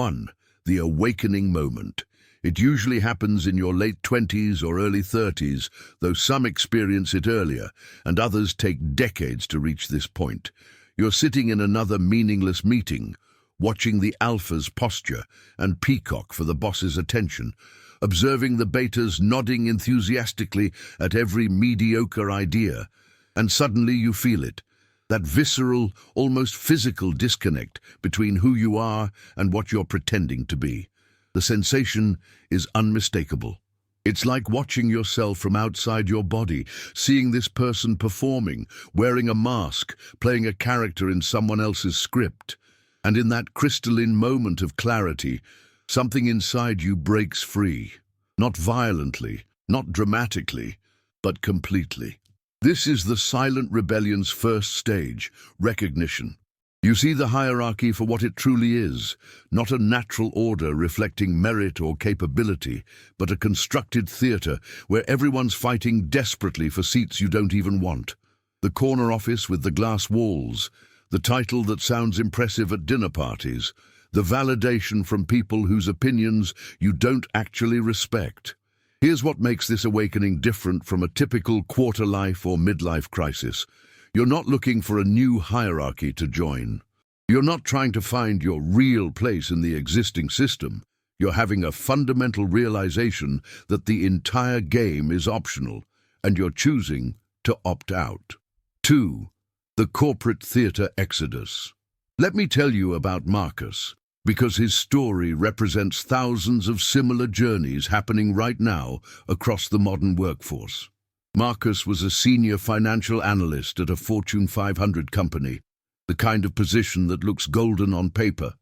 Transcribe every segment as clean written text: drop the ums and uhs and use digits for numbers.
1. The awakening moment. It usually happens in your late 20s or early 30s, though some experience it earlier, and others take decades to reach this point. You're sitting in another meaningless meeting, watching the alpha's posture and peacock for the boss's attention, observing the betas nodding enthusiastically at every mediocre idea, and suddenly you feel it. That visceral, almost physical disconnect between who you are and what you're pretending to be. The sensation is unmistakable. It's like watching yourself from outside your body, seeing this person performing, wearing a mask, playing a character in someone else's script. And in that crystalline moment of clarity, something inside you breaks free. Not violently, not dramatically, but completely. This is the silent rebellion's first stage, recognition. You see the hierarchy for what it truly is, not a natural order reflecting merit or capability, but a constructed theatre where everyone's fighting desperately for seats you don't even want. The corner office with the glass walls, the title that sounds impressive at dinner parties, the validation from people whose opinions you don't actually respect. Here's what makes this awakening different from a typical quarter-life or midlife crisis. You're not looking for a new hierarchy to join. You're not trying to find your real place in the existing system. You're having a fundamental realization that the entire game is optional, and you're choosing to opt out. 2. The corporate theater exodus. Let me tell you about Marcus, because his story represents thousands of similar journeys happening right now across the modern workforce. Marcus was a senior financial analyst at a Fortune 500 company, the kind of position that looks golden on paper.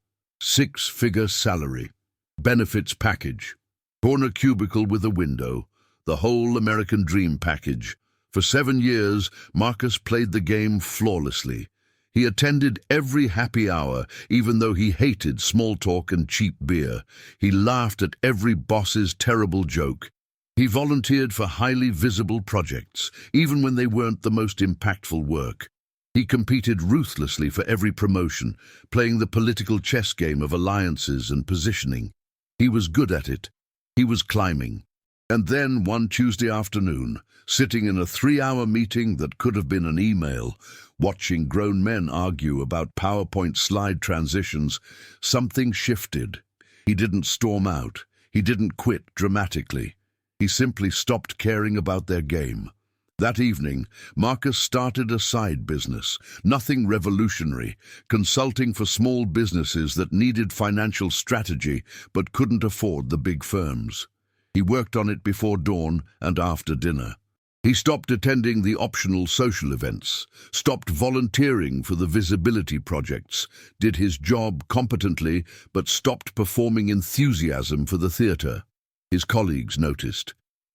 6-figure salary, benefits package, corner cubicle with a window, the whole American dream package. For 7 years, Marcus played the game flawlessly. He attended every happy hour, even though he hated small talk and cheap beer. He laughed at every boss's terrible joke. He volunteered for highly visible projects, even when they weren't the most impactful work. He competed ruthlessly for every promotion, playing the political chess game of alliances and positioning. He was good at it. He was climbing. And then, one Tuesday afternoon, sitting in a 3-hour meeting that could have been an email, watching grown men argue about PowerPoint slide transitions, something shifted. He didn't storm out. He didn't quit dramatically. He simply stopped caring about their game. That evening, Marcus started a side business, nothing revolutionary, consulting for small businesses that needed financial strategy but couldn't afford the big firms. He worked on it before dawn and after dinner. He stopped attending the optional social events, stopped volunteering for the visibility projects, did his job competently but stopped performing enthusiasm for the theatre. His colleagues noticed.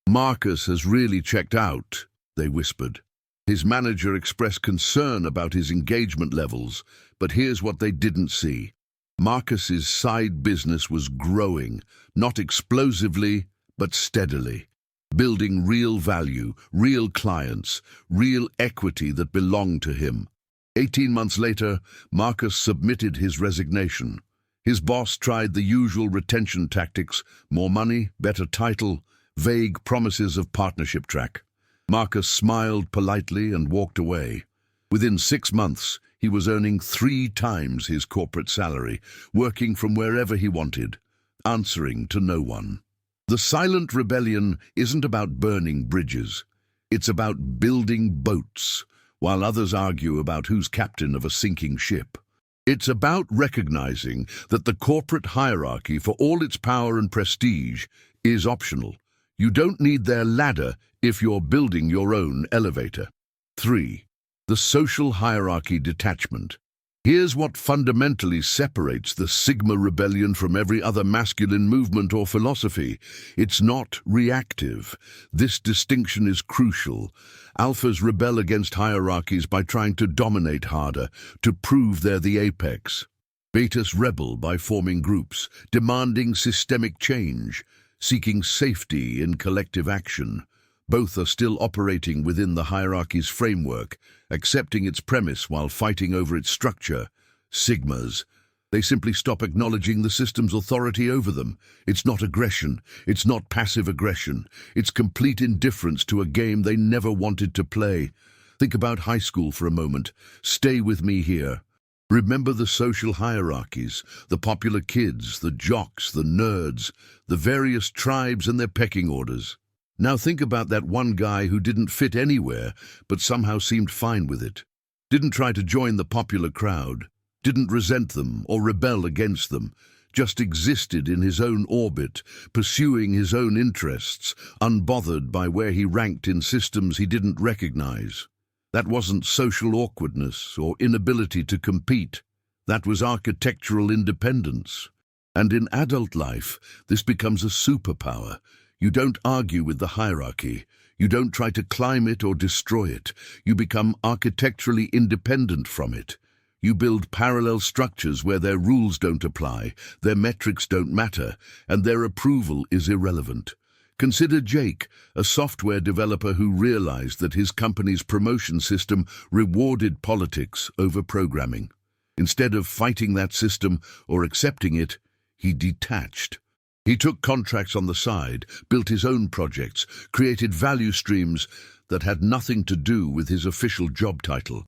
"Marcus has really checked out," they whispered. His manager expressed concern about his engagement levels, but here's what they didn't see. Marcus's side business was growing, not explosively, but steadily, building real value, real clients, real equity that belonged to him. 18 months later, Marcus submitted his resignation. His boss tried the usual retention tactics: more money, better title, vague promises of partnership track. Marcus smiled politely and walked away. Within 6 months, he was earning 3 times his corporate salary, working from wherever he wanted, answering to no one. The silent rebellion isn't about burning bridges. It's about building boats, while others argue about who's captain of a sinking ship. It's about recognizing that the corporate hierarchy, for all its power and prestige, is optional. You don't need their ladder if you're building your own elevator. 3. The social hierarchy detachment. Here's what fundamentally separates the Sigma rebellion from every other masculine movement or philosophy. It's not reactive. This distinction is crucial. Alphas rebel against hierarchies by trying to dominate harder, to prove they're the apex. Betas rebel by forming groups, demanding systemic change, seeking safety in collective action. Both are still operating within the hierarchy's framework, accepting its premise while fighting over its structure. Sigmas, They simply stop acknowledging the system's authority over them. It's not aggression. It's not passive aggression. It's complete indifference to a game they never wanted to play. Think about high school for a moment. Stay with me here. Remember the social hierarchies, the popular kids, the jocks, the nerds, the various tribes and their pecking orders. Now think about that one guy who didn't fit anywhere, but somehow seemed fine with it. Didn't try to join the popular crowd, didn't resent them or rebel against them, just existed in his own orbit, pursuing his own interests, unbothered by where he ranked in systems he didn't recognize. That wasn't social awkwardness or inability to compete. That was architectural independence. And in adult life, this becomes a superpower. You don't argue with the hierarchy. You don't try to climb it or destroy it. You become architecturally independent from it. You build parallel structures where their rules don't apply, their metrics don't matter, and their approval is irrelevant. Consider Jake, a software developer who realized that his company's promotion system rewarded politics over programming. Instead of fighting that system or accepting it, he detached. He took contracts on the side, built his own projects, created value streams that had nothing to do with his official job title.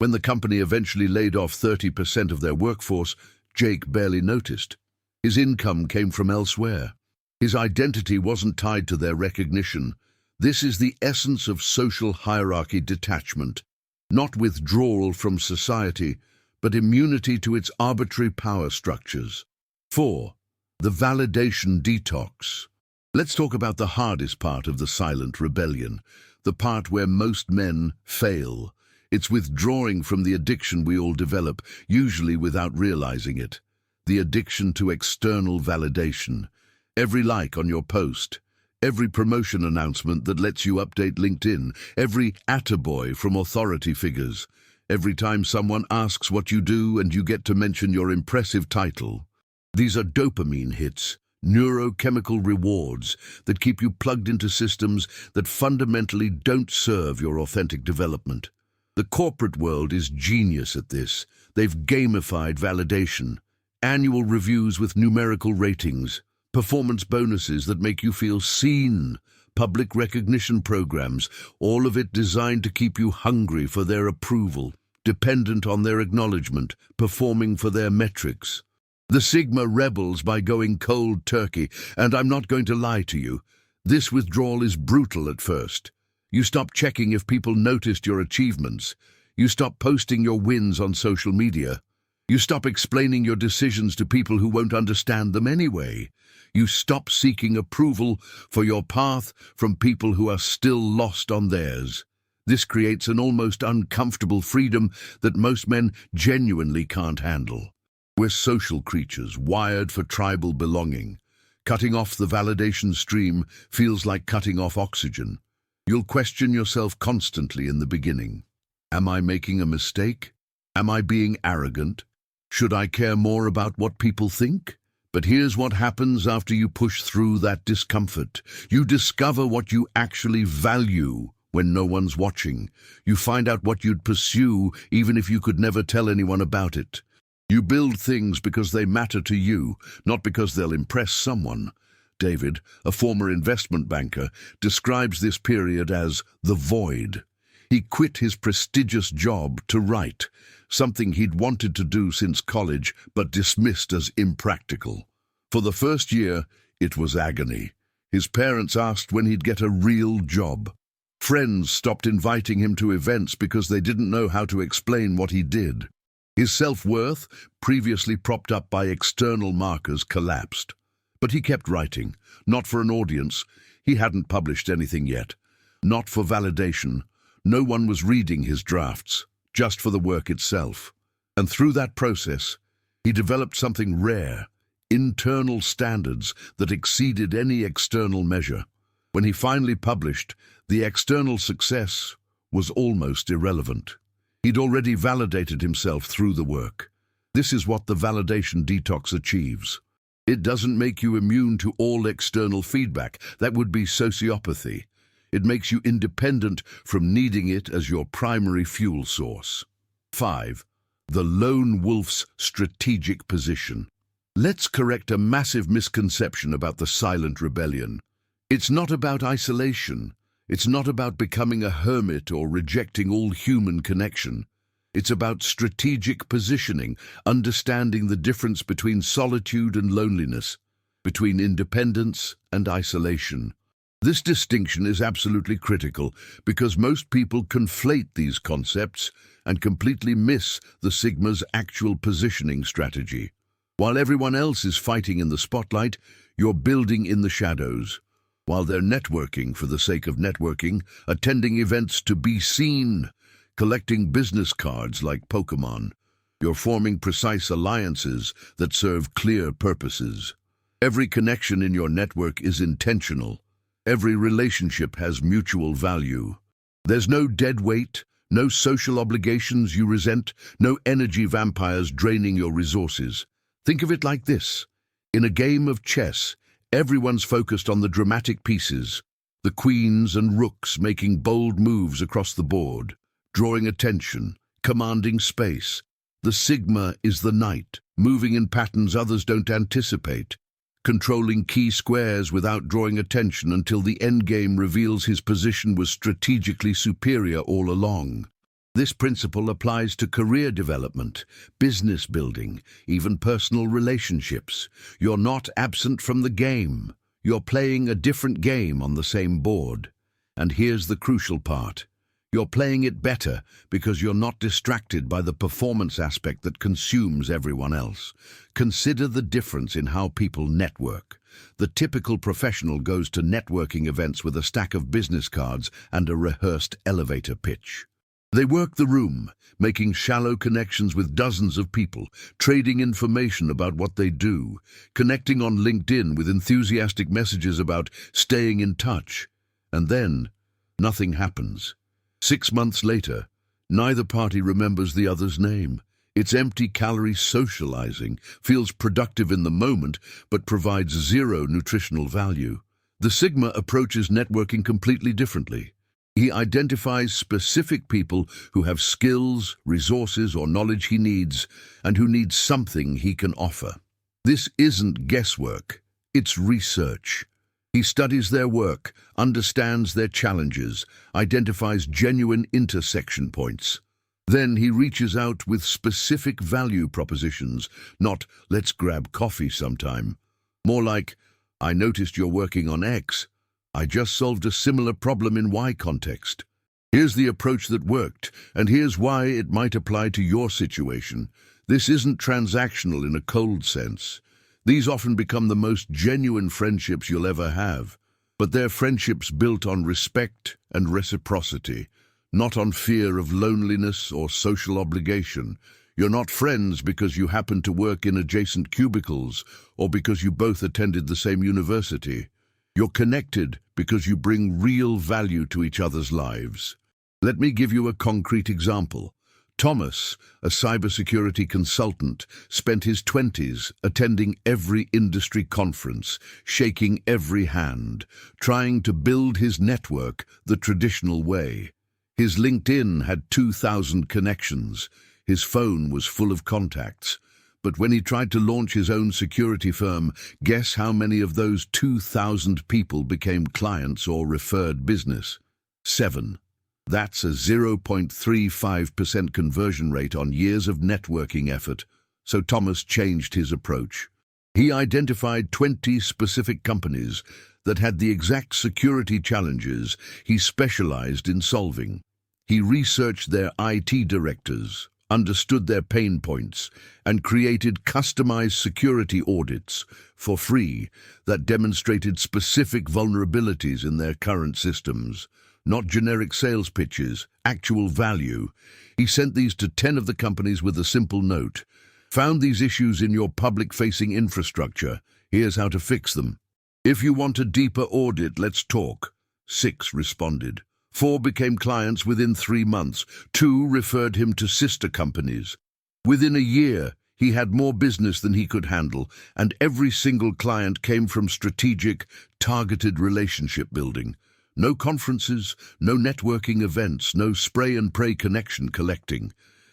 When the company eventually laid off 30% of their workforce, Jake barely noticed. His income came from elsewhere. His identity wasn't tied to their recognition. This is the essence of social hierarchy detachment, not withdrawal from society, but immunity to its arbitrary power structures. 4. The validation detox. Let's talk about the hardest part of the silent rebellion, the part where most men fail. It's withdrawing from the addiction we all develop, usually without realizing it. The addiction to external validation. Every like on your post, every promotion announcement that lets you update LinkedIn, every attaboy from authority figures, every time someone asks what you do and you get to mention your impressive title. These are dopamine hits, neurochemical rewards that keep you plugged into systems that fundamentally don't serve your authentic development. The corporate world is genius at this. They've gamified validation, annual reviews with numerical ratings, performance bonuses that make you feel seen, public recognition programs, all of it designed to keep you hungry for their approval, dependent on their acknowledgement, performing for their metrics. The Sigma rebels by going cold turkey, and I'm not going to lie to you. This withdrawal is brutal at first. You stop checking if people noticed your achievements. You stop posting your wins on social media. You stop explaining your decisions to people who won't understand them anyway. You stop seeking approval for your path from people who are still lost on theirs. This creates an almost uncomfortable freedom that most men genuinely can't handle. We're social creatures, wired for tribal belonging. Cutting off the validation stream feels like cutting off oxygen. You'll question yourself constantly in the beginning. Am I making a mistake? Am I being arrogant? Should I care more about what people think? But here's what happens after you push through that discomfort. You discover what you actually value when no one's watching. You find out what you'd pursue even if you could never tell anyone about it. You build things because they matter to you, not because they'll impress someone. David, a former investment banker, describes this period as the void. He quit his prestigious job to write, something he'd wanted to do since college but dismissed as impractical. For the first year, it was agony. His parents asked when he'd get a real job. Friends stopped inviting him to events because they didn't know how to explain what he did. His self-worth, previously propped up by external markers, collapsed. But he kept writing, not for an audience. He hadn't published anything yet. Not for validation. No one was reading his drafts, just for the work itself. And through that process, he developed something rare, internal standards that exceeded any external measure. When he finally published, the external success was almost irrelevant. He'd already validated himself through the work. This is what the validation detox achieves. It doesn't make you immune to all external feedback. That would be sociopathy. It makes you independent from needing it as your primary fuel source. 5. The lone wolf's strategic position. Let's correct a massive misconception about the silent rebellion. It's not about isolation. It's not about becoming a hermit or rejecting all human connection. It's about strategic positioning, understanding the difference between solitude and loneliness, between independence and isolation. This distinction is absolutely critical because most people conflate these concepts and completely miss the Sigma's actual positioning strategy. While everyone else is fighting in the spotlight, you're building in the shadows. While they're networking for the sake of networking, attending events to be seen, collecting business cards like Pokemon, you're forming precise alliances that serve clear purposes. Every connection in your network is intentional. Every relationship has mutual value. There's no dead weight, no social obligations you resent, no energy vampires draining your resources. Think of it like this. In a game of chess, everyone's focused on the dramatic pieces, the queens and rooks making bold moves across the board, drawing attention, commanding space. The Sigma is the knight, moving in patterns others don't anticipate, controlling key squares without drawing attention until the endgame reveals his position was strategically superior all along. This principle applies to career development, business building, even personal relationships. You're not absent from the game. You're playing a different game on the same board. And here's the crucial part. You're playing it better because you're not distracted by the performance aspect that consumes everyone else. Consider the difference in how people network. The typical professional goes to networking events with a stack of business cards and a rehearsed elevator pitch. They work the room, making shallow connections with dozens of people, trading information about what they do, connecting on LinkedIn with enthusiastic messages about staying in touch. And then, nothing happens. 6 months later, neither party remembers the other's name. It's empty-calorie socializing, feels productive in the moment, but provides zero nutritional value. The Sigma approaches networking completely differently. He identifies specific people who have skills, resources, or knowledge he needs, and who need something he can offer. This isn't guesswork, it's research. He studies their work, understands their challenges, identifies genuine intersection points. Then he reaches out with specific value propositions, not "let's grab coffee sometime." More like, "I noticed you're working on X. I just solved a similar problem in Y context. Here's the approach that worked, and here's why it might apply to your situation." This isn't transactional in a cold sense. These often become the most genuine friendships you'll ever have, but they're friendships built on respect and reciprocity, not on fear of loneliness or social obligation. You're not friends because you happen to work in adjacent cubicles or because you both attended the same university. You're connected because you bring real value to each other's lives. Let me give you a concrete example. Thomas, a cybersecurity consultant, spent his 20s attending every industry conference, shaking every hand, trying to build his network the traditional way. His LinkedIn had 2,000 connections. His phone was full of contacts. But when he tried to launch his own security firm, guess how many of those 2,000 people became clients or referred business? 7. That's a 0.35% conversion rate on years of networking effort. So Thomas changed his approach. He identified 20 specific companies that had the exact security challenges he specialized in solving. He researched their IT directors, understood their pain points, and created customized security audits for free that demonstrated specific vulnerabilities in their current systems. Not generic sales pitches, actual value. He sent these to 10 of the companies with a simple note. "Found these issues in your public-facing infrastructure. Here's how to fix them. If you want a deeper audit, let's talk." 6 responded. 4 became clients within 3 months. 2 referred him to sister companies. Within a year, he had more business than he could handle, and every single client came from strategic, targeted relationship building. No conferences, no networking events, no spray-and-pray connection collecting.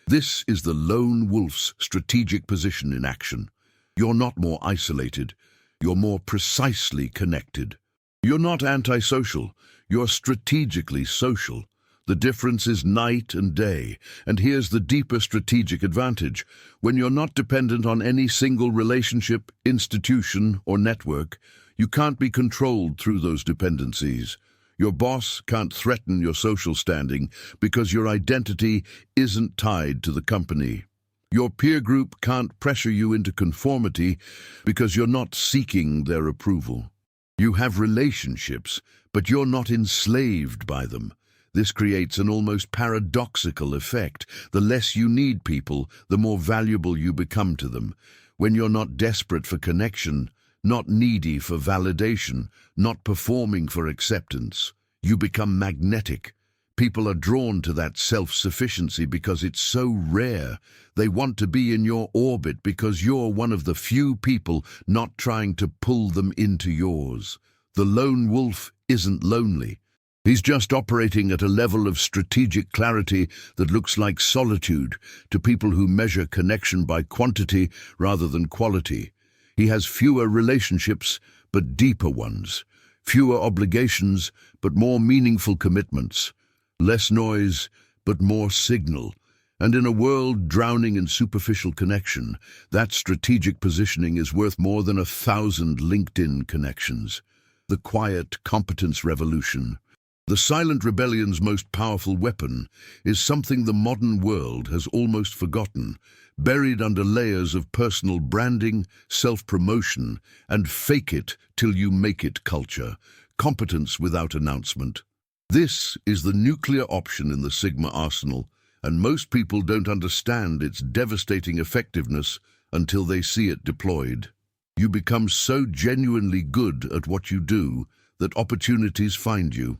This is the lone wolf's strategic position in action. You're not more isolated, you're more precisely connected. You're not antisocial, you're strategically social. The difference is night and day, and here's the deeper strategic advantage. When you're not dependent on any single relationship, institution, or network, you can't be controlled through those dependencies. Your boss can't threaten your social standing because your identity isn't tied to the company. Your peer group can't pressure you into conformity because you're not seeking their approval. You have relationships, but you're not enslaved by them. This creates an almost paradoxical effect. The less you need people, the more valuable you become to them. When you're not desperate for connection, not needy for validation, not performing for acceptance, you become magnetic. People are drawn to that self-sufficiency because it's so rare. They want to be in your orbit because you're one of the few people not trying to pull them into yours. The lone wolf isn't lonely. He's just operating at a level of strategic clarity that looks like solitude to people who measure connection by quantity rather than quality. He has fewer relationships, but deeper ones. Fewer obligations, but more meaningful commitments. Less noise, but more signal. And in a world drowning in superficial connection, that strategic positioning is worth more than 1,000 LinkedIn connections. The quiet competence revolution. The silent rebellion's most powerful weapon is something the modern world has almost forgotten, buried under layers of personal branding, self-promotion, and fake-it-till-you-make-it culture, competence without announcement. This is the nuclear option in the Sigma arsenal, and most people don't understand its devastating effectiveness until they see it deployed. You become so genuinely good at what you do that opportunities find you.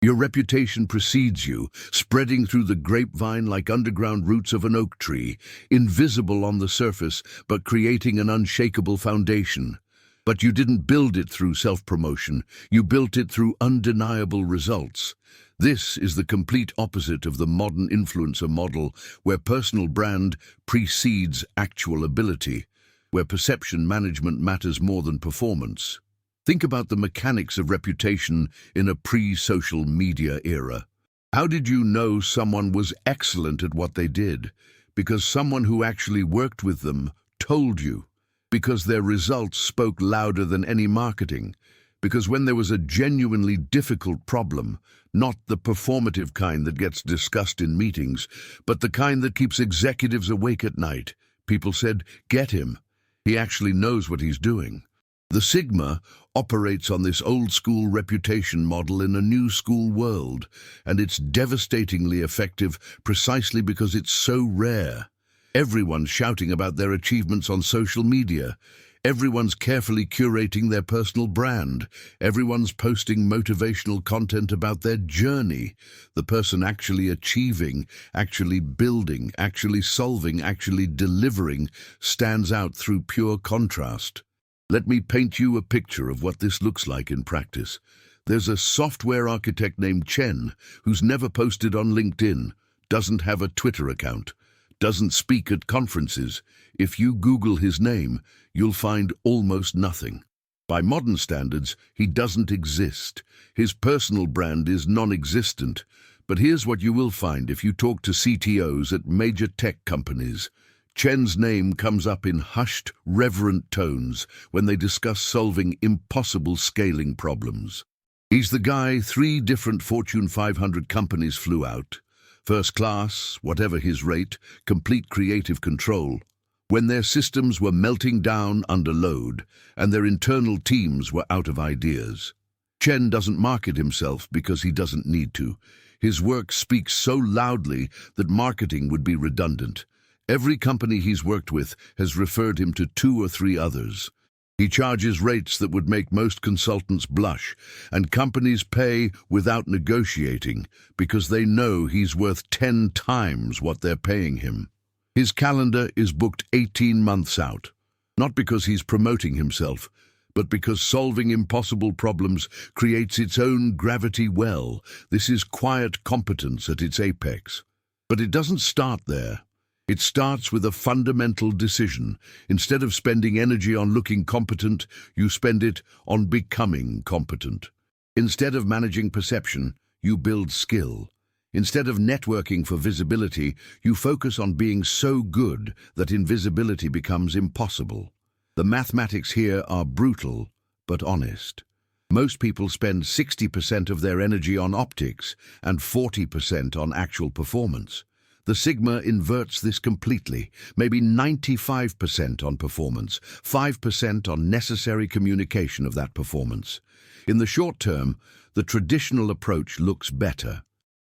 Your reputation precedes you, spreading through the grapevine like underground roots of an oak tree, invisible on the surface, but creating an unshakable foundation. But you didn't build it through self-promotion, you built it through undeniable results. This is the complete opposite of the modern influencer model, where personal brand precedes actual ability, where perception management matters more than performance. Think about the mechanics of reputation in a pre-social media era. How did you know someone was excellent at what they did? Because someone who actually worked with them told you. Because their results spoke louder than any marketing. Because when there was a genuinely difficult problem, not the performative kind that gets discussed in meetings, but the kind that keeps executives awake at night, people said, "Get him. He actually knows what he's doing." The Sigma operates on this old-school reputation model in a new-school world, and it's devastatingly effective precisely because it's so rare. Everyone's shouting about their achievements on social media. Everyone's carefully curating their personal brand. Everyone's posting motivational content about their journey. The person actually achieving, actually building, actually solving, actually delivering stands out through pure contrast. Let me paint you a picture of what this looks like in practice. There's a software architect named Chen who's never posted on LinkedIn, doesn't have a Twitter account, doesn't speak at conferences. If you Google his name, you'll find almost nothing. By modern standards, he doesn't exist. His personal brand is non-existent. But here's what you will find if you talk to CTOs at major tech companies. Chen's name comes up in hushed, reverent tones when they discuss solving impossible scaling problems. He's the guy 3 different Fortune 500 companies flew out. First class, whatever his rate, complete creative control. When their systems were melting down under load and their internal teams were out of ideas. Chen doesn't market himself because he doesn't need to. His work speaks so loudly that marketing would be redundant. Every company he's worked with has referred him to 2 or 3 others. He charges rates that would make most consultants blush, and companies pay without negotiating because they know he's worth 10 times what they're paying him. His calendar is booked 18 months out, not because he's promoting himself, but because solving impossible problems creates its own gravity well. This is quiet competence at its apex. But it doesn't start there. It starts with a fundamental decision. Instead of spending energy on looking competent, you spend it on becoming competent. Instead of managing perception, you build skill. Instead of networking for visibility, you focus on being so good that invisibility becomes impossible. The mathematics here are brutal, but honest. Most people spend 60% of their energy on optics and 40% on actual performance. The Sigma inverts this completely, maybe 95% on performance, 5% on necessary communication of that performance. In the short term, the traditional approach looks better.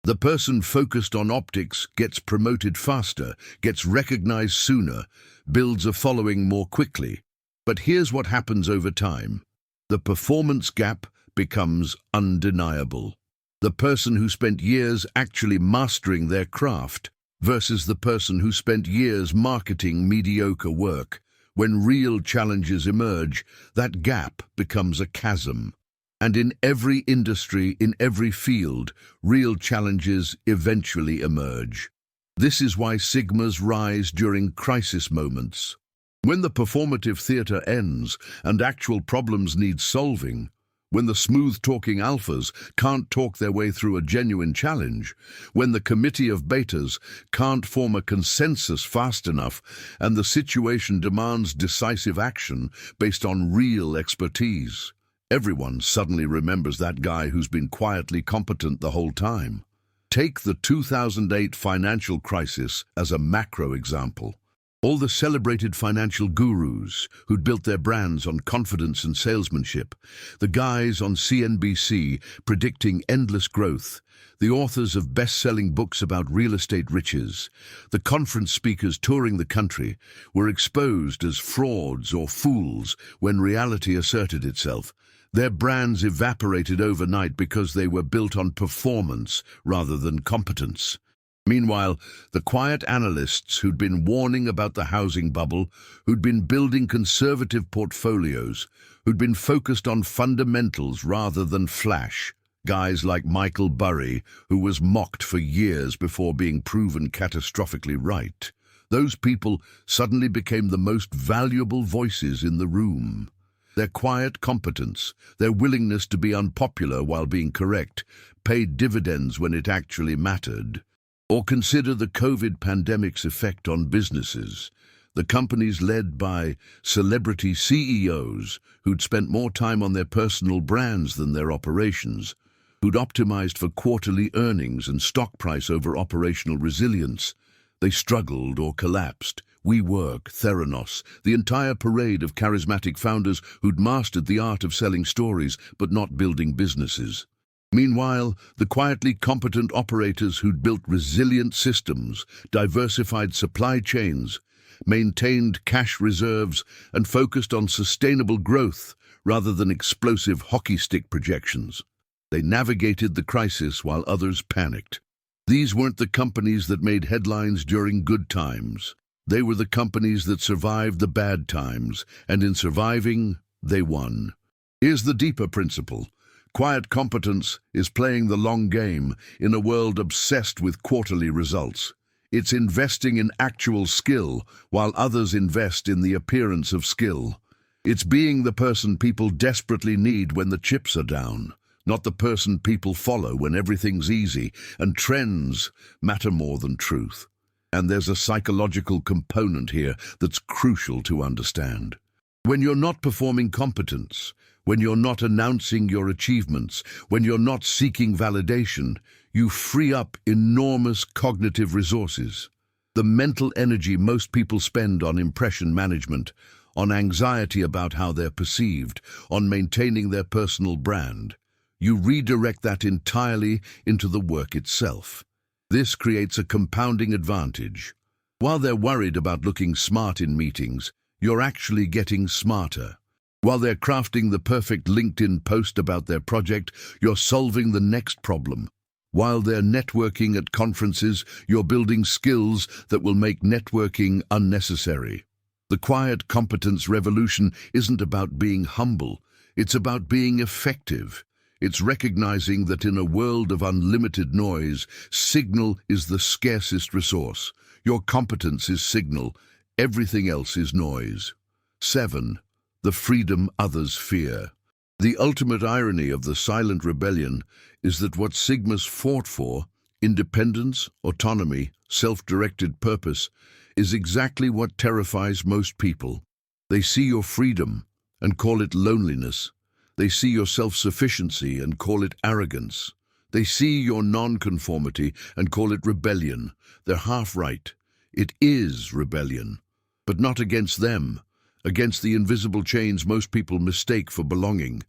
The person focused on optics gets promoted faster, gets recognized sooner, builds a following more quickly. But here's what happens over time. The performance gap becomes undeniable. The person who spent years actually mastering their craft versus the person who spent years marketing mediocre work. When real challenges emerge, that gap becomes a chasm. And in every industry, in every field, real challenges eventually emerge. This is why Sigmas rise during crisis moments. When the performative theater ends and actual problems need solving, when the smooth-talking alphas can't talk their way through a genuine challenge, when the committee of betas can't form a consensus fast enough and the situation demands decisive action based on real expertise, everyone suddenly remembers that guy who's been quietly competent the whole time. Take the 2008 financial crisis as a macro example. All the celebrated financial gurus who'd built their brands on confidence and salesmanship, the guys on CNBC predicting endless growth, the authors of best-selling books about real estate riches, the conference speakers touring the country were exposed as frauds or fools when reality asserted itself. Their brands evaporated overnight because they were built on performance rather than competence. Meanwhile, the quiet analysts who'd been warning about the housing bubble, who'd been building conservative portfolios, who'd been focused on fundamentals rather than flash, guys like Michael Burry, who was mocked for years before being proven catastrophically right, those people suddenly became the most valuable voices in the room. Their quiet competence, their willingness to be unpopular while being correct, paid dividends when it actually mattered. Or consider the COVID pandemic's effect on businesses. The companies led by celebrity CEOs who'd spent more time on their personal brands than their operations, who'd optimized for quarterly earnings and stock price over operational resilience. They struggled or collapsed. WeWork, Theranos, the entire parade of charismatic founders who'd mastered the art of selling stories but not building businesses. Meanwhile, the quietly competent operators who'd built resilient systems, diversified supply chains, maintained cash reserves, and focused on sustainable growth rather than explosive hockey stick projections. They navigated the crisis while others panicked. These weren't the companies that made headlines during good times. They were the companies that survived the bad times, and in surviving, they won. Here's the deeper principle. Quiet competence is playing the long game in a world obsessed with quarterly results. It's investing in actual skill while others invest in the appearance of skill. It's being the person people desperately need when the chips are down, not the person people follow when everything's easy, and trends matter more than truth. And there's a psychological component here that's crucial to understand. When you're not performing competence, when you're not announcing your achievements, when you're not seeking validation, you free up enormous cognitive resources. The mental energy most people spend on impression management, on anxiety about how they're perceived, on maintaining their personal brand. You redirect that entirely into the work itself. This creates a compounding advantage. While they're worried about looking smart in meetings, you're actually getting smarter. While they're crafting the perfect LinkedIn post about their project, you're solving the next problem. While they're networking at conferences, you're building skills that will make networking unnecessary. The quiet competence revolution isn't about being humble, it's about being effective. It's recognizing that in a world of unlimited noise, signal is the scarcest resource. Your competence is signal, everything else is noise. 7. The freedom others fear. The ultimate irony of the silent rebellion is that what Sigmas fought for, independence, autonomy, self-directed purpose, is exactly what terrifies most people. They see your freedom and call it loneliness. They see your self-sufficiency and call it arrogance. They see your non-conformity and call it rebellion. They're half right. It is rebellion, but not against them, against the invisible chains most people mistake for belonging.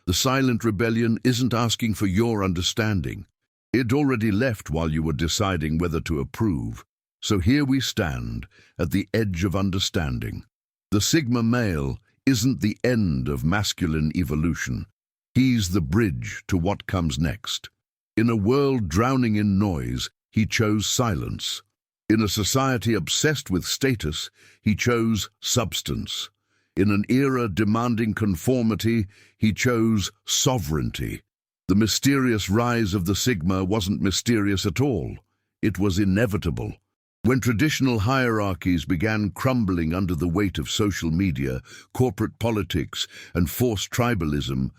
The silent rebellion isn't asking for your understanding. It already left while you were deciding whether to approve. So here we stand, at the edge of understanding. The Sigma male isn't the end of masculine evolution. He's the bridge to what comes next. In a world drowning in noise, he chose silence. In a society obsessed with status, he chose substance. In an era demanding conformity, he chose sovereignty. The mysterious rise of the Sigma wasn't mysterious at all. It was inevitable. When traditional hierarchies began crumbling under the weight of social media, corporate politics, and forced tribalism,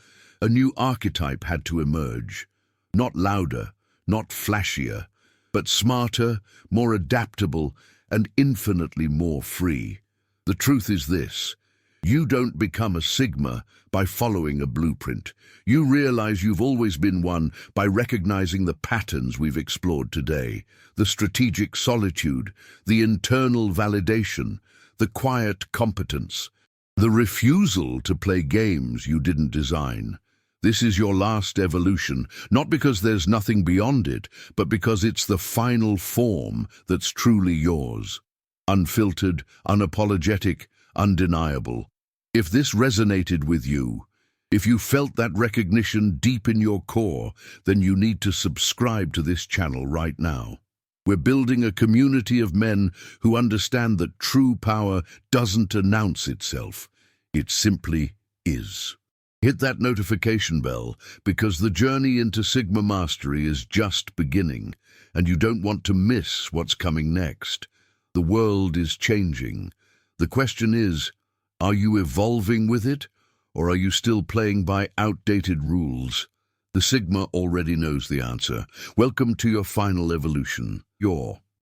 a new archetype had to emerge. Not louder, not flashier, but smarter, more adaptable, and infinitely more free. The truth is this: you don't become a Sigma by following a blueprint. You realize you've always been one by recognizing the patterns we've explored today, the strategic solitude, the internal validation, the quiet competence, the refusal to play games you didn't design. This is your last evolution, not because there's nothing beyond it, but because it's the final form that's truly yours. Unfiltered, unapologetic, undeniable. If this resonated with you, if you felt that recognition deep in your core, then you need to subscribe to this channel right now. We're building a community of men who understand that true power doesn't announce itself. It simply is. Hit that notification bell, because the journey into Sigma Mastery is just beginning, and you don't want to miss what's coming next. The world is changing. The question is, are you evolving with it, or are you still playing by outdated rules? The Sigma already knows the answer. Welcome to your final evolution, your